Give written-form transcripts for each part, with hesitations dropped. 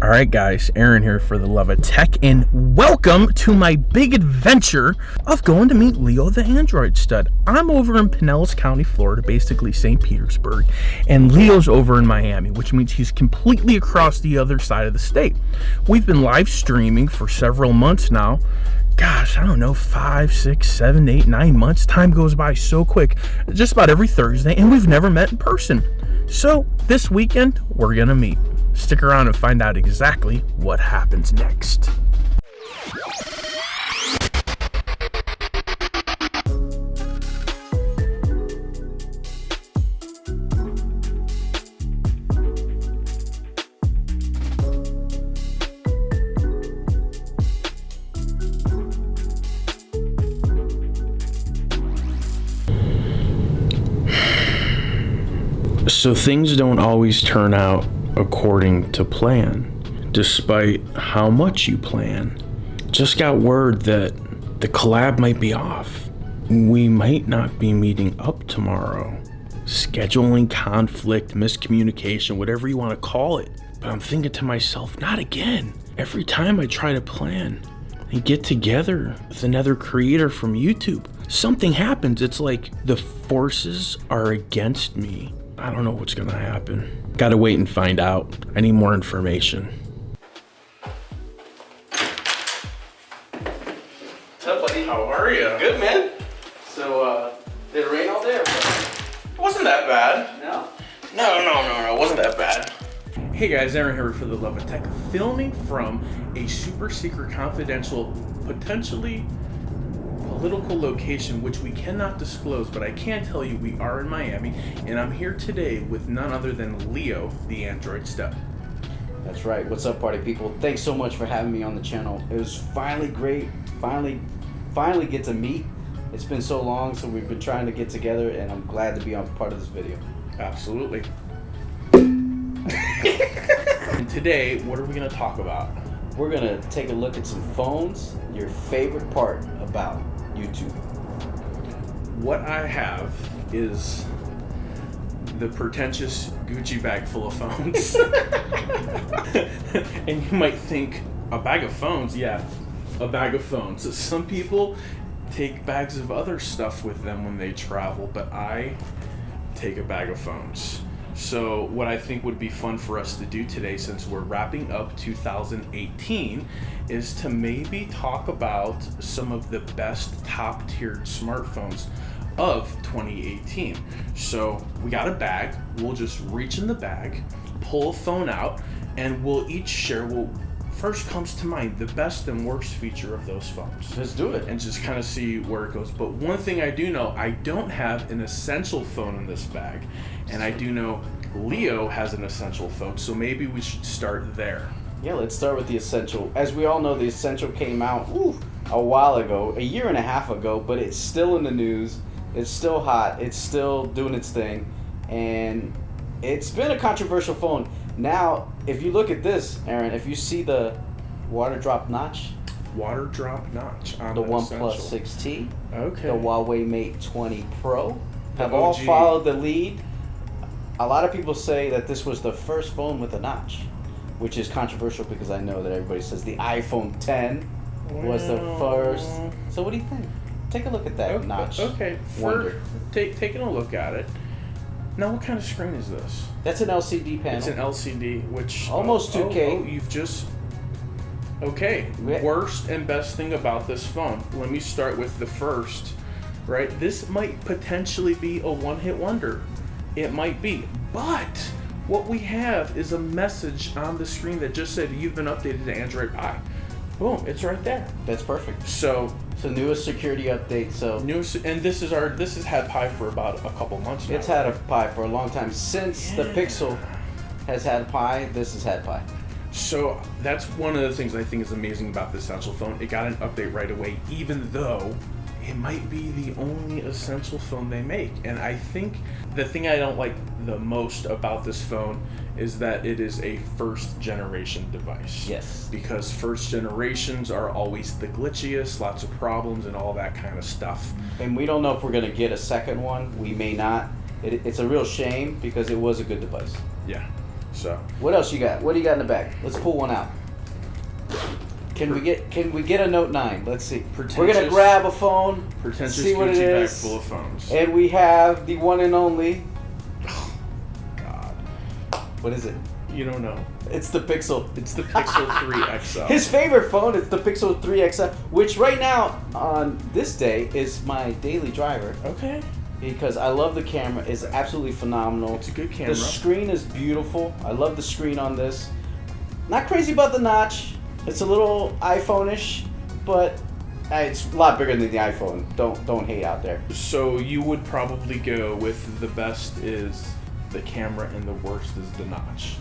Alright guys, Aaron here for the love of tech, and welcome to my big adventure of going to meet Leo the Android stud. I'm over in Pinellas County, Florida, basically St. Petersburg, and Leo's over in Miami, which means he's completely across the other side of the state. We've been live streaming for several months now. Gosh, I don't know, 5, 6, 7, 8, 9 months. Time goes by so quick, just about every Thursday, and we've never met in person. So this weekend, we're gonna meet. Stick around and find out exactly what happens next. So things don't always turn out according to plan, despite how much you plan. Just got word that the collab might be off. We might not be meeting up tomorrow. Scheduling conflict, miscommunication, whatever you want to call it. But I'm thinking to myself, not again. Every time I try to plan and get together with another creator from YouTube, something happens. It's like the forces are against me. I don't know what's gonna happen. Gotta wait and find out. I need more information. What's up, buddy? How are you? Good, man. So, did it rain all day or what? It wasn't that bad. No. No, it wasn't that bad. Hey guys, Aaron here for the love of tech, filming from a super secret, confidential, potentially political location which we cannot disclose, but I can tell you we are in Miami, and I'm here today with none other than Leo the Android stud. That's right. What's up, party people? Thanks so much for having me on the channel. It was finally great. Finally get to meet. It's been so long, so we've been trying to get together, and I'm glad to be on part of this video. Absolutely. And today, what are we going to talk about? We're gonna take a look at some phones, your favorite part about YouTube. What I have is the pretentious Gucci bag full of phones. And you might think, a bag of phones? Yeah, a bag of phones. Some people take bags of other stuff with them when they travel, but I take a bag of phones. So what I think would be fun for us to do today, since we're wrapping up 2018, is to maybe talk about some of the best top-tiered smartphones of 2018. So we got a bag. We'll just reach in the bag, pull a phone out, and we'll each share what first comes to mind, the best and worst feature of those phones. Let's do it. And just kind of see where it goes. But one thing I do know, I don't have an essential phone in this bag. And I do know Leo has an essential phone, so maybe we should start there. Yeah, let's start with the Essential. As we all know, the Essential came out a while ago, a year and a half ago, but it's still in the news. It's still hot. It's still doing its thing. And it's been a controversial phone. Now, if you look at this, Aaron, if you see the water drop notch on the OnePlus Essential. 6T, Okay. the Huawei Mate 20 Pro, have The all OG. followed the lead. A lot of people say that this was the first phone with a notch, which is controversial because I know that everybody says the iPhone 10 was the first. So what do you think? Take a look at that notch. Okay, Wonder. taking a look at it. Now, what kind of screen is this? That's an LCD panel. It's an LCD, which... Almost 2K. Oh, you've just... Okay, Yeah. Worst and best thing about this phone. Let me start with the first, right? This might potentially be a one-hit wonder. It might be, but what we have is a message on the screen that just said you've been updated to Android Pie. Boom, it's right there. That's perfect. So It's the newest security update. So and this has had Pie for about a couple months now. it's had a Pi for a long time. Since the Pixel has had Pi, this has had Pi. So that's one of the things I think is amazing about the Essential phone. It got an update right away, even though it might be the only Essential phone they make. And I think the thing I don't like the most about this phone is that it is a first generation device. Yes. Because first generations are always the glitchiest, lots of problems and all that kind of stuff. And we don't know if we're going to get a second one. We may not. It's a real shame because it was a good device. Yeah. So What else you got? What do you got in the bag? Let's pull one out. Can we get a Note 9? Let's see. We're gonna grab a phone, pretentious see what it Gucci bag is, full of phones. and we have the one and only. God, What is it? you don't know. It's the Pixel. It's the Pixel 3 XL. His favorite phone is the Pixel 3 XL, which right now on this day is my daily driver Okay. because I love the camera. It's absolutely phenomenal. It's a good camera. The screen is beautiful. I love the screen on this. Not crazy about the notch. It's a little iPhone-ish, but it's a lot bigger than the iPhone. Don't hate out there. So you would probably go with the best is the camera and the worst is the notch.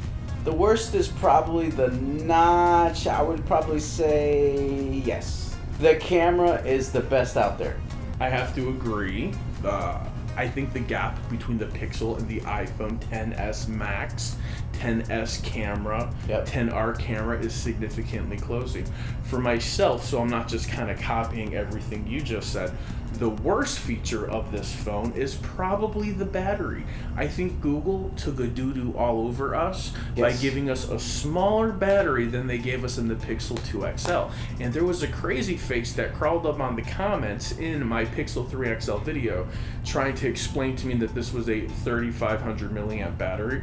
The worst is probably the notch. I would probably say yes. The camera is the best out there. I have to agree. I think the gap between the Pixel and the iPhone XS Max, XS camera, Yep. XR camera is significantly closing. For myself, so I'm not just kind of copying everything you just said, the worst feature of this phone is probably the battery. I think Google took a doo-doo all over us by Yes. giving us a smaller battery than they gave us in the Pixel 2 XL. And there was a crazy face that crawled up on the comments in my Pixel 3 XL video trying to explain to me that this was a 3500 milliamp battery.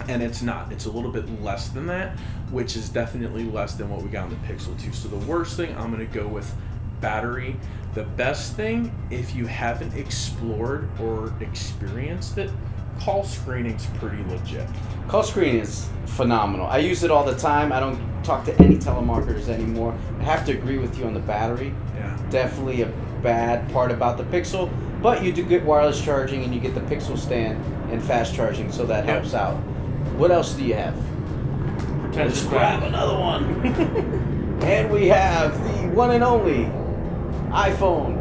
And it's not. It's a little bit less than that, which is definitely less than what we got in the Pixel 2. So the worst thing, I'm going to go with battery. The best thing, if you haven't explored or experienced it, call screening's pretty legit. Call screen is phenomenal. I use it all the time. I don't talk to any telemarketers anymore. I have to agree with you on the battery. Yeah. Definitely a bad part about the Pixel, but you do get wireless charging and you get the Pixel stand and fast charging, so that helps out. What else do you have? Let's grab another one. And we have the one and only iPhone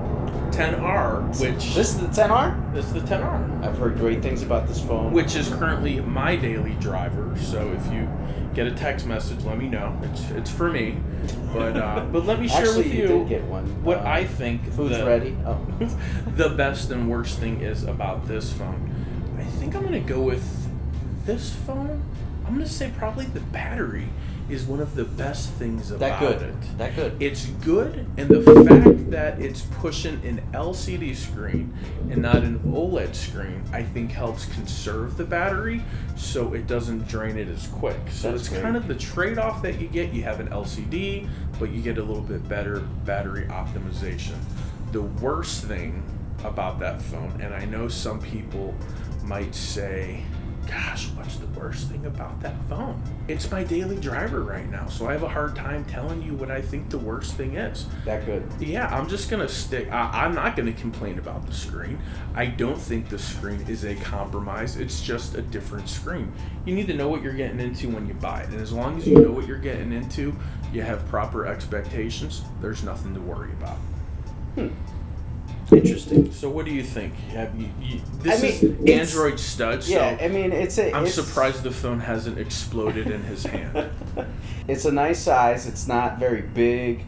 XR, which This is the 10R? this is the XR, I've heard great things about this phone. which is currently my daily driver. So if you get a text message, let me know. It's for me, but let me share Actually, with you you did get one. what I think Food's ready. Oh. the best and worst thing is about this phone. I think I'm gonna go with this phone. I'm gonna say probably the battery is one of the best things about it. That good. It's good, and the fact that it's pushing an LCD screen and not an OLED screen, I think helps conserve the battery so it doesn't drain it as quick. So That's it's great. kind of the trade-off that you get. You have an LCD, but you get a little bit better battery optimization. The worst thing about that phone, and I know some people might say, gosh, what's the worst thing about that phone? It's my daily driver right now, so I have a hard time telling you what I think the worst thing is. That good. Yeah, I'm just gonna stick. I'm not gonna complain about the screen. I don't think the screen is a compromise. It's just a different screen. You need to know what you're getting into when you buy it, and as long as you know what you're getting into, you have proper expectations, there's nothing to worry about. Interesting. So what do you think? This is it's- Android stud, so Yeah, I mean, I'm it's surprised the phone hasn't exploded in his hand. It's a nice size. It's not very big,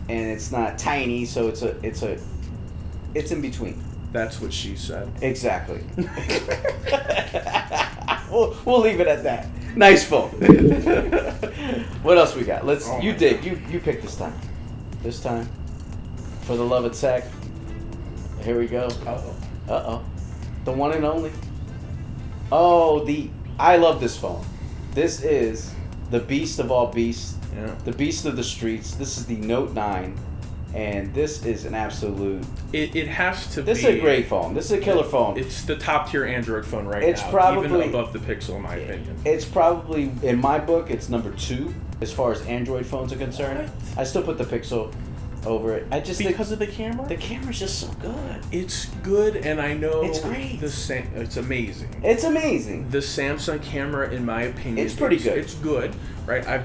and it's not tiny. So it's in between. That's what she said. Exactly. we'll leave it at that. Nice phone. What else we got? Oh You my dig. You pick this time. This time, for the love of tech. Here we go. Uh-oh. The one and only. I love this phone. This is the beast of all beasts. Yeah. The beast of the streets. This is the Note 9. And this is an absolute... It has to be. This is a great phone. This is a killer phone. It's the top tier Android phone right It's now. probably- even above the Pixel, in my opinion. It's probably, in my book, it's number 2 as far as Android phones are concerned. What? I still put the Pixel over it. I just Because of the camera? the camera's just so good. It's good, and I know It's great. It's amazing. It's amazing. The Samsung camera, in my opinion, It's pretty good. It's good, right? I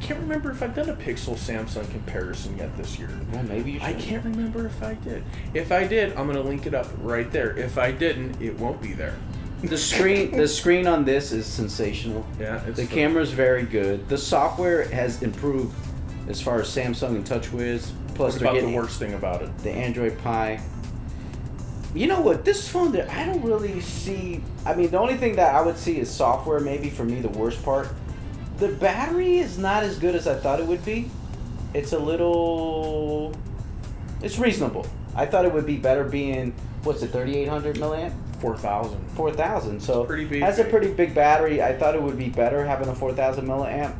can't remember if I've done a Pixel Samsung comparison yet this year. Well, maybe you should. I can't remember if I did. If I did, I'm gonna link it up right there. If I didn't, it won't be there. The screen on this is sensational. Yeah, it's The camera's very good. The software has improved as far as Samsung and TouchWiz. Plus, What they're about the getting worst thing about it? the Android Pie. You know what? This phone, I don't really see. I mean, the only thing that I would see is software. Maybe for me, the worst part. The battery is not as good as I thought it would be. It's a little. It's reasonable. I thought it would be better being, what's it, 3,800 milliamp? 4,000. 4,000. So pretty big. Has a pretty big battery. I thought it would be better having a 4,000 milliamp.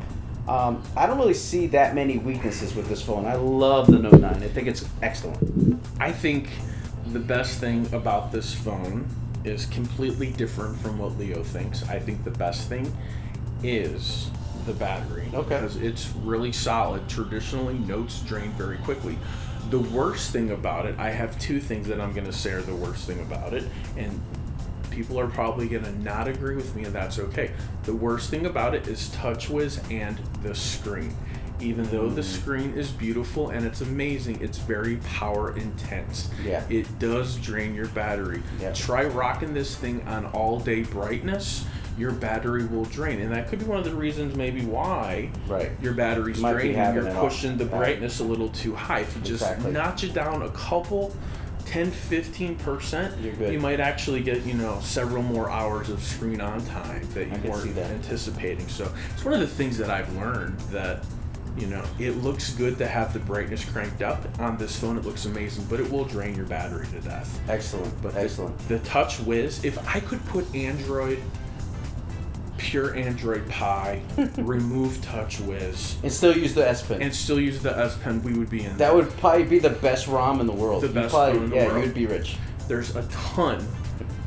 I don't really see that many weaknesses with this phone. I love the Note 9. I think it's excellent. I think the best thing about this phone is completely different from what Leo thinks. I think the best thing is the battery. Okay. Because it's really solid. Traditionally, Notes drain very quickly. The worst thing about it, I have two things that I'm going to say are the worst thing about it, and people are probably going to not agree with me, and that's okay. The worst thing about it is TouchWiz and the screen. Even though the screen is beautiful and it's amazing, it's very power intense. Yeah. It does drain your battery. Yeah. Try rocking this thing on all day brightness, your battery will drain. And that could be one of the reasons maybe why your battery's Might be draining. having You're it pushing the off. brightness a little too high. If you just notch it down a couple, 10-15%, you're good. you might actually get, several more hours of screen on time that you weren't anticipating. So it's one of the things that I've learned that it looks good to have the brightness cranked up on this phone. It looks amazing, but it will drain your battery to death. Excellent. But excellent. The TouchWiz, if I could put pure Android Pie, remove TouchWiz, and still use the S Pen. We would be in. That would probably be the best ROM in the world. The best phone in the world. Yeah, you'd be rich. There's a ton.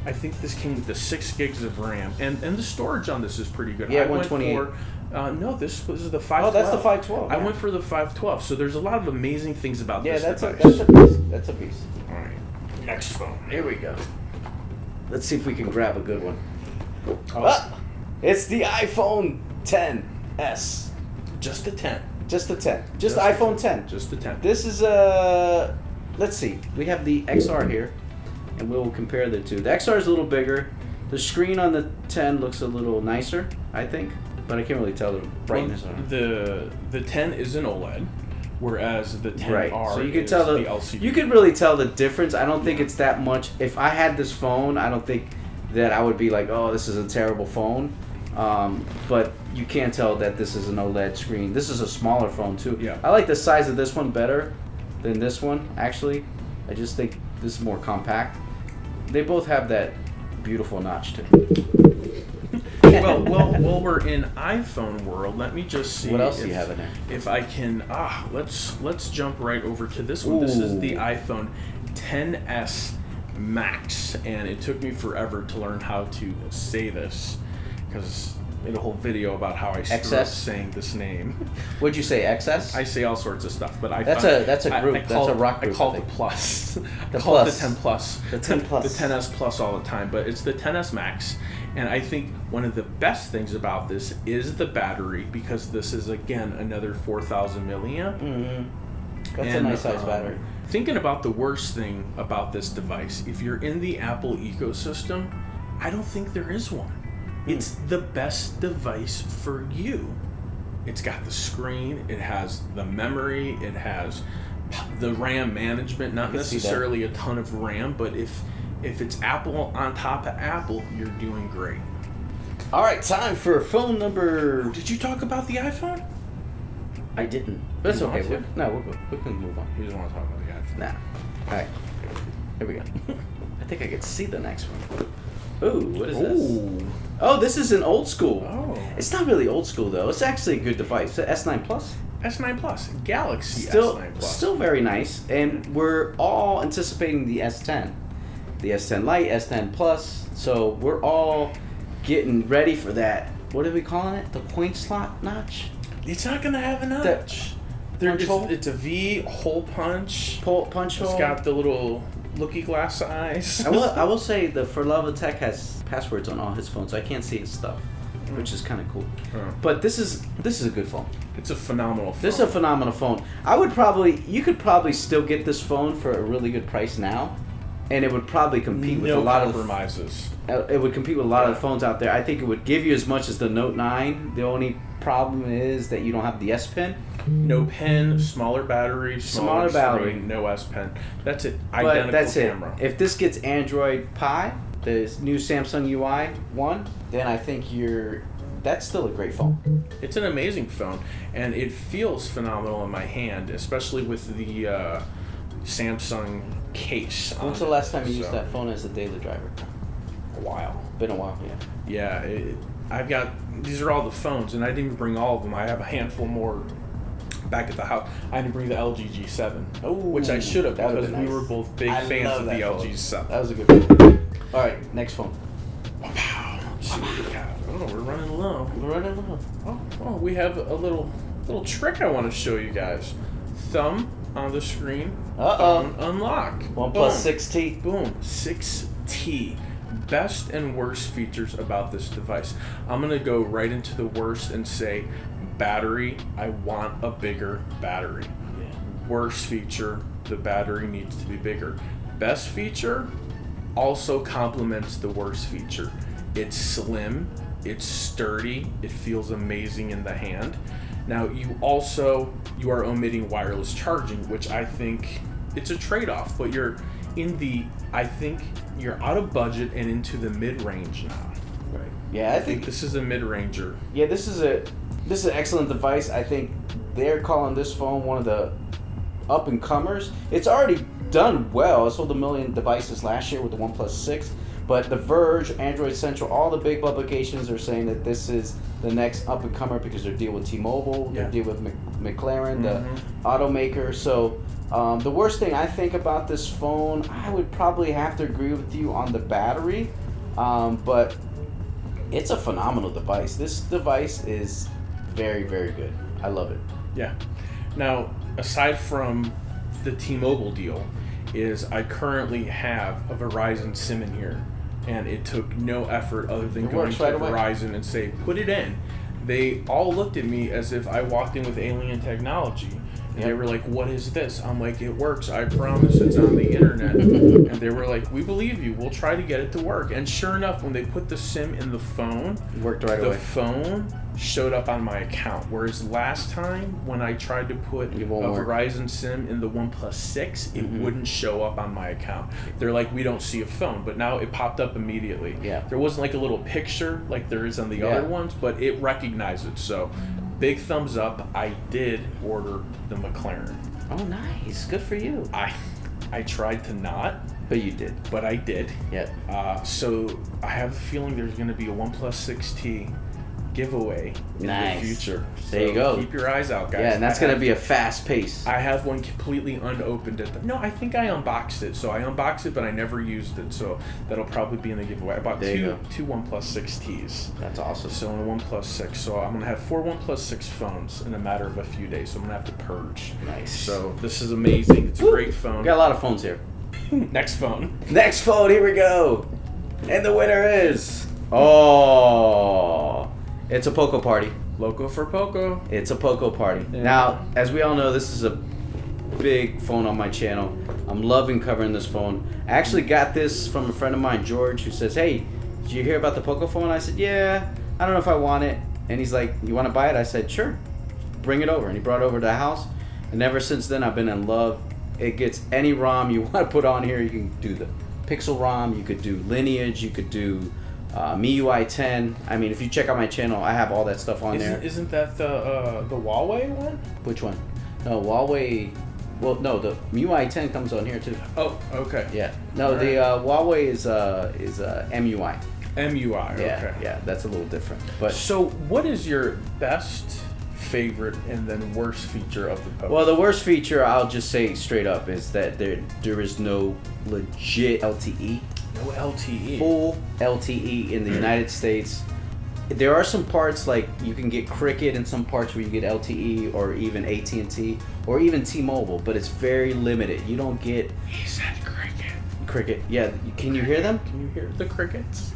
I think this came with the 6 gigs of RAM, and the storage on this is pretty good. Yeah, 128. No, this was the 512. Oh, that's the 512. I went for the 512. So there's a lot of amazing things about this device. That's a piece. All right, next phone. Here we go. Let's see if we can grab a good one. Oh. It's the iPhone XS. Just the 10. Just the 10. Just iPhone 10. Just the 10. This is let's see. We have the XR here, and we'll compare the two. The XR is a little bigger. The screen on the 10 looks a little nicer, I think, but I can't really tell the brightness on it. The 10 is an OLED, whereas the 10R so you can is tell the LCD. You can really tell the difference. I don't think it's that much. If I had this phone, I don't think that I would be like, oh, this is a terrible phone. But you can't tell that this is an OLED screen. This is a smaller phone too. Yeah. I like the size of this one better than this one, actually. I just think this is more compact. They both have that beautiful notch too. well, we're in iPhone world. Let me just see what else do you have in there. If I can, let's jump right over to this one. Ooh. This is the iPhone XS Max, and it took me forever to learn how to say this because I made a whole video about how I screw up saying this name. What'd you say, XS? I say all sorts of stuff, but that's a group. That's a rock group. I call it the Plus. The call Plus. it the 10 Plus. The 10 Plus. The 10S Plus all the time, but it's the 10S Max. And I think one of the best things about this is the battery, because this is, again, another 4,000 milliamp. Mm-hmm. That's a nice size battery. Thinking about the worst thing about this device, if you're in the Apple ecosystem, I don't think there is one. It's the best device for you. It's got the screen, it has the memory, it has the RAM management, not necessarily a ton of RAM, but if it's Apple on top of Apple, you're doing great. All right, time for phone number... Did you talk about the iPhone? I didn't. But it's okay. We're good. We can move on. You just want to talk about the iPhone? Nah. All right. Here we go. I think I can see the next one. Ooh, what is this? Oh, this is an old school. Oh. It's not really old school, though. It's actually a good device. The S9 Plus. S9 Plus. Galaxy S9 Plus. Still very nice. And we're all anticipating the S10. The S10 Lite, S10 Plus. So we're all getting ready for that. What are we calling it? The point slot notch? It's not going to have a notch. It's a V hole punch. Punch hole. It's got the little looky glass eyes. I will say the For Love of Tech has passwords on all his phones, so I can't see his stuff, which is kind of cool. But this is a good phone. It's a phenomenal phone. This is a phenomenal phone. You could probably still get this phone for a really good price now, and it would probably compete with a lot of compromises. It would compete with a lot of the phones out there. I think it would give you as much as the Note 9. The only problem is that you don't have the S Pen. No pen, smaller battery, Smaller battery. screen, no S Pen. That's it. But Identical that's camera. it. If this gets Android Pie, the new Samsung UI 1, then I think that's still a great phone. It's an amazing phone, and it feels phenomenal in my hand, especially with the Samsung case. When's the last time you used that phone as a daily driver? A while. Been a while, yeah. Yeah, I've got, these are all the phones, and I didn't even bring all of them. I have a handful more back at the house. I didn't bring the LG G7, which I should have, because we were both big fans of the LG G7. That was a good phone. All right, next phone. Wow. Let's see what we have. Oh, we're running low. We're running low. Oh, we have a little trick I want to show you guys. Thumb on the screen. Phone unlock. OnePlus 6T. Boom. 6T. Best and worst features about this device. I'm going to go right into the worst and say battery. I want a bigger battery. Yeah. Worst feature, the battery needs to be bigger. Best feature also complements the worst feature. It's slim, it's sturdy, it feels amazing in the hand. Now you are omitting wireless charging, which I think it's a trade-off, but I think you're out of budget and into the mid-range now. Right. Yeah, I think this is a mid-ranger. Yeah, this is an excellent device. I think they're calling this phone one of the up-and-comers. It's already done well. It sold 1 million devices last year with the OnePlus 6. But The Verge, Android Central, all the big publications are saying that this is the next up-and-comer because they're dealing with T-Mobile, they're dealing with McLaren, the automaker. So the worst thing I think about this phone, I would probably have to agree with you on the battery. But it's a phenomenal device. This device is very, very good. I love it. Yeah. Now, aside from the T-Mobile deal, I currently have a Verizon SIM in here, and it took no effort other than going to Verizon and say, put it in. They all looked at me as if I walked in with alien technology. And they were like, what is this? I'm like, it works. I promise it's on the internet. And they were like, we believe you. We'll try to get it to work. And sure enough, when they put the SIM in the phone, it worked right away. The phone showed up on my account. Whereas last time, when I tried to put a Verizon SIM in the OnePlus 6, it wouldn't show up on my account. They're like, we don't see a phone. But now it popped up immediately. Yeah. There wasn't like a little picture like there is on the other ones, but it recognized it. So big thumbs up. I did order the McLaren. Oh, nice. Good for you. I tried to not. But you did. But I did. Yeah. So I have a feeling there's going to be a OnePlus 6T giveaway in the future. There you go. Keep your eyes out, guys. Yeah, and that's going to be a fast pace. I have one completely unopened. No, I think I unboxed it. So I unboxed it, but I never used it. So that'll probably be in the giveaway. I bought two OnePlus 6Ts. That's awesome. So in a OnePlus 6. So I'm going to have 4 OnePlus 6 phones in a matter of a few days. So I'm going to have to purge. Nice. So this is amazing. It's a great phone. Got a lot of phones here. Next phone. Next phone, here we go. And the winner is... it's a Poco Party. Loco for Poco. It's a Poco Party. Yeah. Now, as we all know, this is a big phone on my channel. I'm loving covering this phone. I actually got this from a friend of mine, George, who says, hey, did you hear about the Poco phone? I said, yeah, I don't know if I want it. And he's like, you want to buy it? I said, sure. Bring it over. And he brought it over to the house. And ever since then, I've been in love. It gets any ROM you want to put on here. You can do the Pixel ROM. You could do Lineage. You could do MIUI 10. I mean, if you check out my channel, I have all that stuff on there. Isn't that the Huawei one? Which one? No, Huawei. Well, no, the MIUI 10 comes on here too. Oh, okay. Yeah. No, the Huawei is MUI. MUI. Yeah, okay. Yeah, that's a little different. But so, what is your best, favorite, and then worst feature of the Poco? Well, the worst feature, I'll just say straight up, is that there is no legit LTE. No LTE. Full LTE in the United States. There are some parts like you can get Cricket in some parts where you get LTE or even AT&T or even T-Mobile, but it's very limited. You don't get... He said Cricket. Cricket. Yeah. Can you hear them? Can you hear the crickets?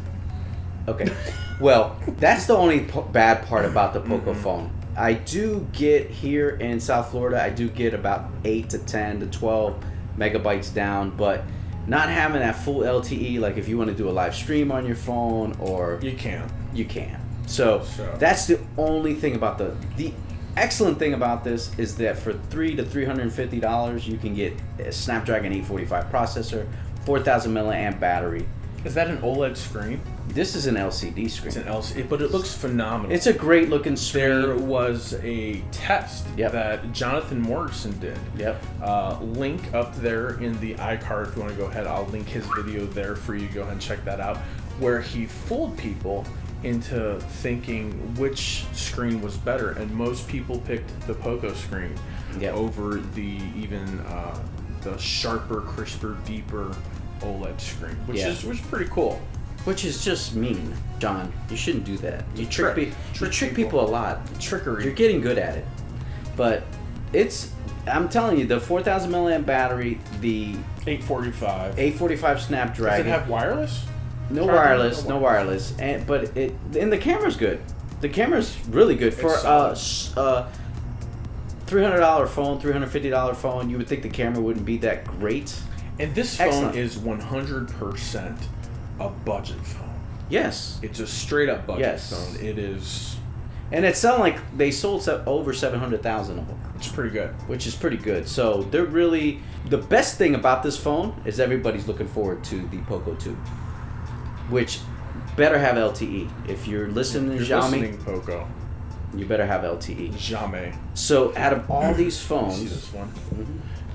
Okay. Well, that's the only bad part about the Poco phone. I do get here in South Florida, I do get about 8 to 10 to 12 megabytes down, but not having that full LTE, like if you want to do a live stream on your phone or... You can. You can. So that's the only thing about the excellent thing about this is that for $300 to $350, you can get a Snapdragon 845 processor, 4,000 milliamp battery. Is that an OLED screen? This is an LCD screen. It's an LCD, but it looks phenomenal. It's a great looking screen. There was a test that Jonathan Morrison did. Link up there in the iCard if you want to go ahead. I'll link his video there for you to go ahead and check that out, where he fooled people into thinking which screen was better, and most people picked the Poco screen over the the sharper, crisper, deeper OLED screen, which is pretty cool. Which is just mean, John. You shouldn't do that. You trick people a lot. Trickery. You're getting good at it, but I'm telling you, the 4,000 milliamp battery, the 845 Snapdragon. Does it have wireless? No wireless, but the camera's good. The camera's really good for $300 phone, $350 phone. You would think the camera wouldn't be that great. And this phone is 100% a budget phone. Yes, it's a straight up budget phone. It is, and it sounded like they sold over 700,000 of them. It's pretty good, which is pretty good. So they're really the best thing about this phone is everybody's looking forward to the Poco 2. Which better have LTE. If you're listening to Xiaomi, Poco, you better have LTE. Xiaomi. So out of all these phones, see this one.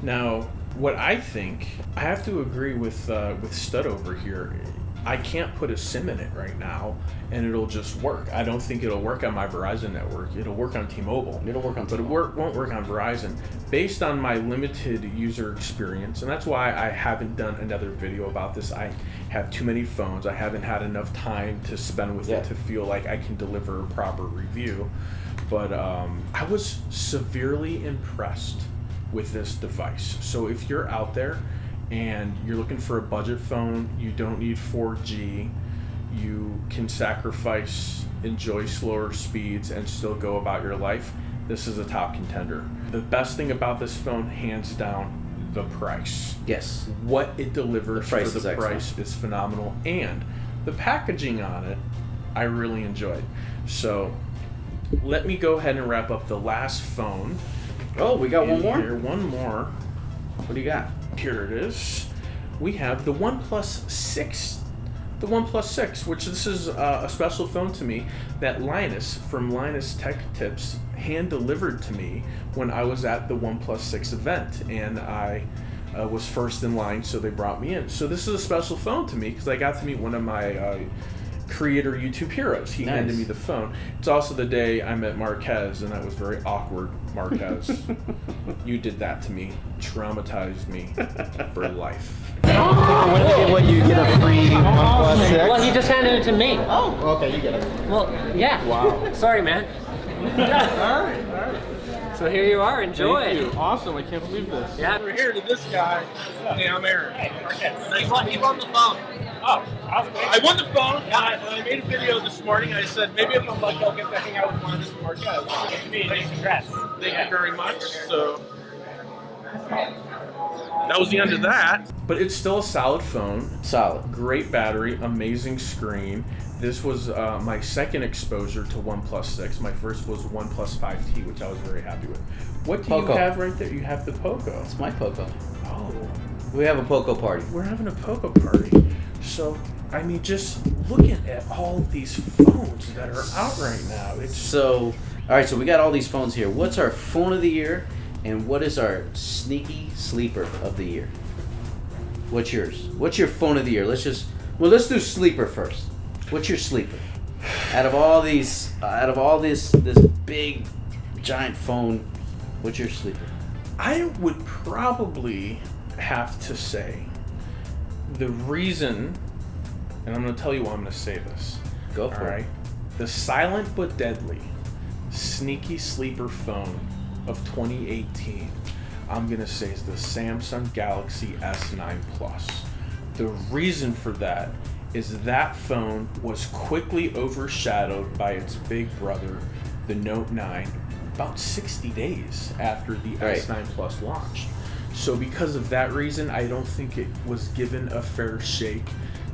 Now, what I think, I have to agree with Stud over here. I can't put a SIM in it right now, and it'll just work. I don't think it'll work on my Verizon network. It'll work on T-Mobile. It'll work on T-Mobile. But it won't work on Verizon. Based on my limited user experience, and that's why I haven't done another video about this. I have too many phones. I haven't had enough time to spend with it to feel like I can deliver a proper review. But I was severely impressed with this device. So if you're out there and you're looking for a budget phone, you don't need 4G, you can sacrifice, enjoy slower speeds, and still go about your life, this is a top contender. The best thing about this phone, hands down, the price. Yes. What it delivers for the is price is phenomenal, and the packaging on it, I really enjoyed. So let me go ahead and wrap up the last phone. Oh, we got one more? Here, one more. What do you got? Here it is. We have the OnePlus 6. The OnePlus 6, which this is a special phone to me that Linus from Linus Tech Tips hand delivered to me when I was at the OnePlus 6 event, and I was first in line, so they brought me in. So this is a special phone to me because I got to meet one of my creator YouTube heroes. He handed me the phone. It's also the day I met Marquez, and that was very awkward. Marquez, you did that to me, traumatized me for life. What, you get a free OnePlus 6? Well, he just handed it to me. Oh, okay, you get it. Well, yeah. Wow. Sorry, man. All right. So here you are, enjoy. Thank you. Awesome, I can't believe this. Yeah. We're here to this guy. Hey, I'm Aaron. He won the phone. Oh, I won the phone. I made a video this morning. I said maybe if I'm lucky, I'll get to hang out with Linus and Marquez. Congrats. Thank you very much. So that was the end of that. But it's still a solid phone. Solid. Great battery, amazing screen. This was my second exposure to OnePlus 6. My first was OnePlus 5T, which I was very happy with. What do Poco. you have right there? You have the Poco. It's my Poco. Oh. We have a Poco party. We're having a Poco party. So, I mean, just looking at all of these phones that are out right now. All right, so we got all these phones here. What's our phone of the year, and what is our sneaky sleeper of the year? What's yours? What's your phone of the year? Let's do sleeper first. What's your sleeper? Out of all this big, giant phone, what's your sleeper? I would probably have to say the reason, and I'm going to tell you why I'm going to say this. Go for it. The silent but deadly sneaky sleeper phone of 2018, I'm going to say is the Samsung Galaxy S9 Plus. The reason for that is that phone was quickly overshadowed by its big brother, the Note 9, about 60 days after the S9 Plus launched. So because of that reason, I don't think it was given a fair shake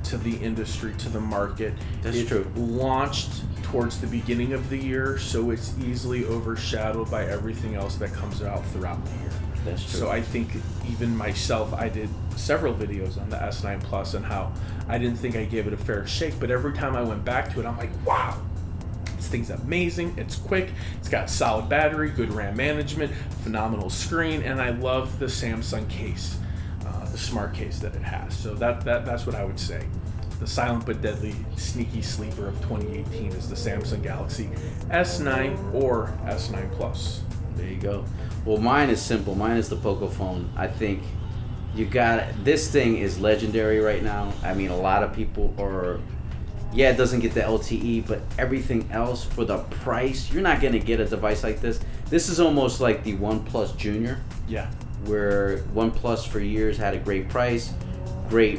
to the industry, to the market. That's it true. Launched towards the beginning of the year, so it's easily overshadowed by everything else that comes out throughout the year. That's true. So I think even myself, I did several videos on the S9 Plus and how I didn't think I gave it a fair shake, but every time I went back to it, I'm like, wow, this thing's amazing. It's quick. It's got solid battery, good RAM management, phenomenal screen, and I love the Samsung case, the smart case that it has. So that's what I would say. The silent but deadly sneaky sleeper of 2018 is the Samsung Galaxy S9 or S9 Plus. There you go. Well, mine is simple. Mine is the Phocphone. I think you got this thing is legendary right now. I mean, a lot of people are. Yeah, it doesn't get the LTE, but everything else for the price, you're not gonna get a device like this. This is almost like the OnePlus Junior. Yeah. Where OnePlus for years had a great price, great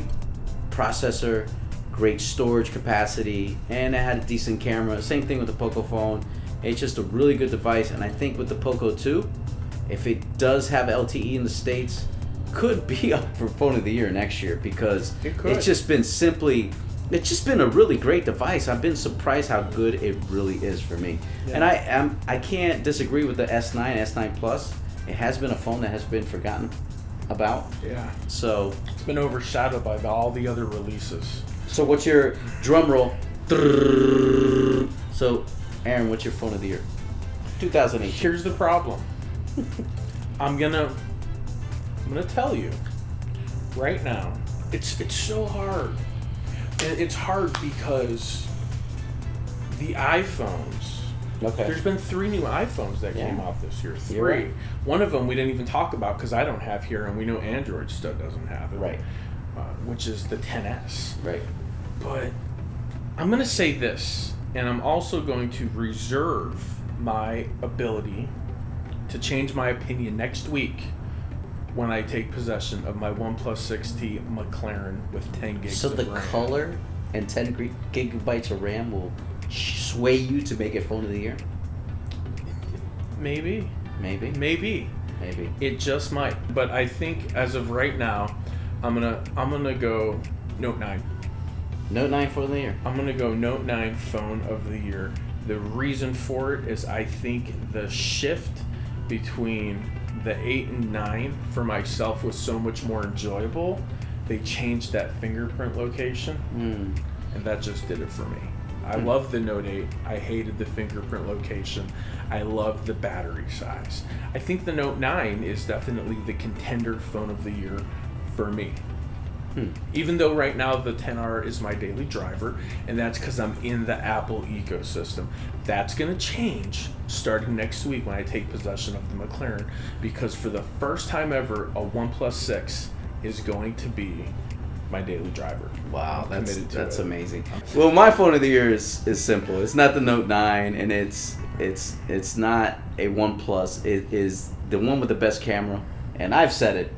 processor, great storage capacity, and it had a decent camera. Same thing with the Phocphone. It's just a really good device, and I think with the Poco 2, if it does have LTE in the States, could be up for Phone of the Year next year because it's just been a really great device. I've been surprised how good it really is for me. Yeah. And I can't disagree with the S9, S9 Plus. It has been a phone that has been forgotten about. Yeah. So it's been overshadowed by all the other releases. So what's your drum roll? So Aaron, what's your Phone of the Year? 2008. Here's the problem. I'm gonna tell you right now. It's so hard. And it's hard because the iPhones. Okay. There's been 3 new iPhones that came out this year. 3. Right. One of them we didn't even talk about because I don't have here, and we know Android still doesn't have it. Right. Which is the 10s. Right. But I'm gonna say this, and I'm also going to reserve my ability to change my opinion next week when I take possession of my OnePlus 6T McLaren with 10 gigs So of the RAM. color and 10 gigabytes of RAM will sway you to make it Phone of the Year? Maybe. Maybe. It just might. But I think as of right now, I'm gonna go Note 9. Note 9 Phone of the Year. I'm gonna go Note 9 Phone of the Year. The reason for it is I think the shift between the 8 and 9 for myself was so much more enjoyable. They changed that fingerprint location, and that just did it for me. I love the Note 8. I hated the fingerprint location. I love the battery size. I think the Note 9 is definitely the contender Phone of the Year for me. Even though right now the 10R is my daily driver, and that's because I'm in the Apple ecosystem. That's going to change starting next week when I take possession of the McLaren, because for the first time ever, a OnePlus 6 is going to be my daily driver. Wow, that's it. amazing. Well, my Phone of the Year is simple. It's not the Note 9, and it's not a OnePlus. It is the one with the best camera, and I've said it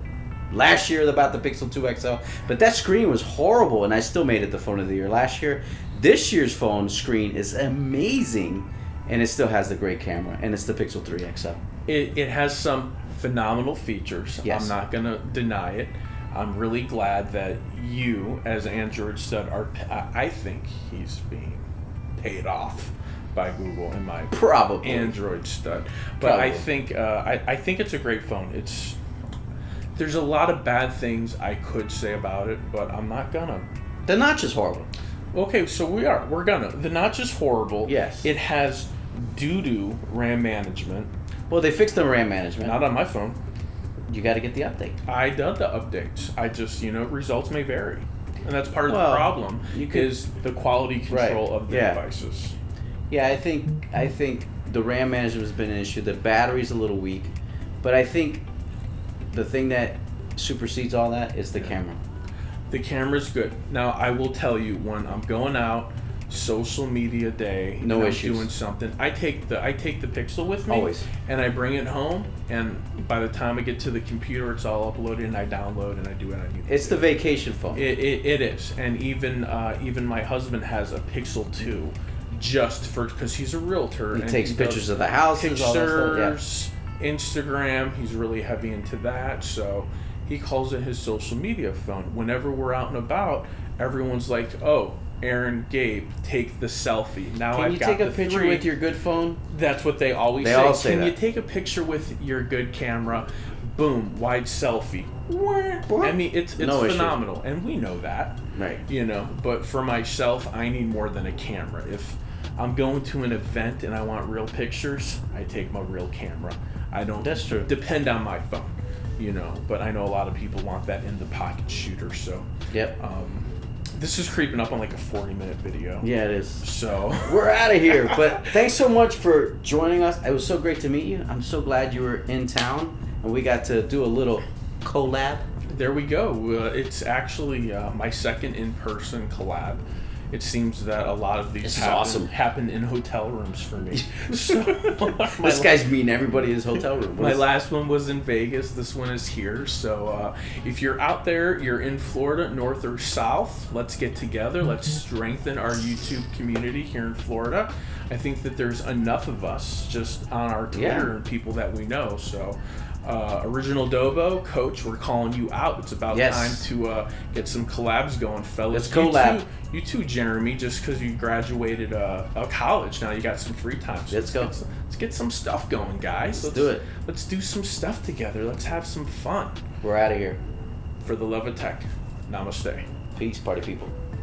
last year about the Pixel 2 XL, but that screen was horrible, and I still made it the Phone of the Year last year. This year's phone screen is amazing, and it still has the great camera, and it's the Pixel 3 XL. It has some phenomenal features. Yes. I'm not going to deny it. I'm really glad that you, as Android stud, I think he's being paid off by Google in my Probably. Android stud. But Probably. I think it's a great phone. There's a lot of bad things I could say about it, but I'm not gonna. The notch is horrible. Okay, so we're gonna. The notch is horrible. Yes. It has doo-doo RAM management. Well, they fixed the RAM management. Not on my phone. You got to get the update. I done the updates. I just, results may vary. And that's part of the problem, is the quality control of the devices. Yeah, I think the RAM management has been an issue. The battery's a little weak. But I think the thing that supersedes all that is the camera. The camera's good. Now, I will tell you, when I'm going out, social media day, no I'm issues. doing something, I take the Pixel with me. Always. And I bring it home, and by the time I get to the computer, it's all uploaded, and I download, and I do what I need to do. It's the vacation phone. It is. And even my husband has a Pixel 2 just because he's a realtor. He and takes pictures of the houses, all that stuff. Yeah. Instagram, he's really heavy into that, so he calls it his social media phone. Whenever we're out and about, everyone's like, oh, Aaron, Gabe, take the selfie. Now Can I've you got take a the picture three. with your good phone? That's what they always They say. all say Can you that. take a picture with your good camera? Boom, wide selfie. I mean, it's No issue. phenomenal, and we know that. Right. You know, but for myself, I need more than a camera. If I'm going to an event and I want real pictures, I take my real camera. I don't That's true. depend on my phone, you know, but I know a lot of people want that in the pocket shooter, so Yep. this is creeping up on like a 40-minute video. Yeah, it is. So We're out of here, but thanks so much for joining us. It was so great to meet you. I'm so glad you were in town and we got to do a little collab. there we go. It's actually my second in-person collab. It seems that a lot of these This is awesome. happen in hotel rooms for me. So This guy's meeting everybody in his hotel room. my last one was in Vegas. This one is here. So if you're out there, you're in Florida, north or south, let's get together. Let's strengthen our YouTube community here in Florida. I think that there's enough of us just on our Twitter Yeah. and people that we know. So Original Dobo, Coach, we're calling you out. It's about Yes. time to get some collabs going, fellas. Let's collab. You too, Jeremy, just because you graduated a college, now you got some free time. So Let's go. Let's get some stuff going, guys. Let's do it. Let's do some stuff together. Let's have some fun. We're out of here. For the love of tech. Namaste. Peace, party people.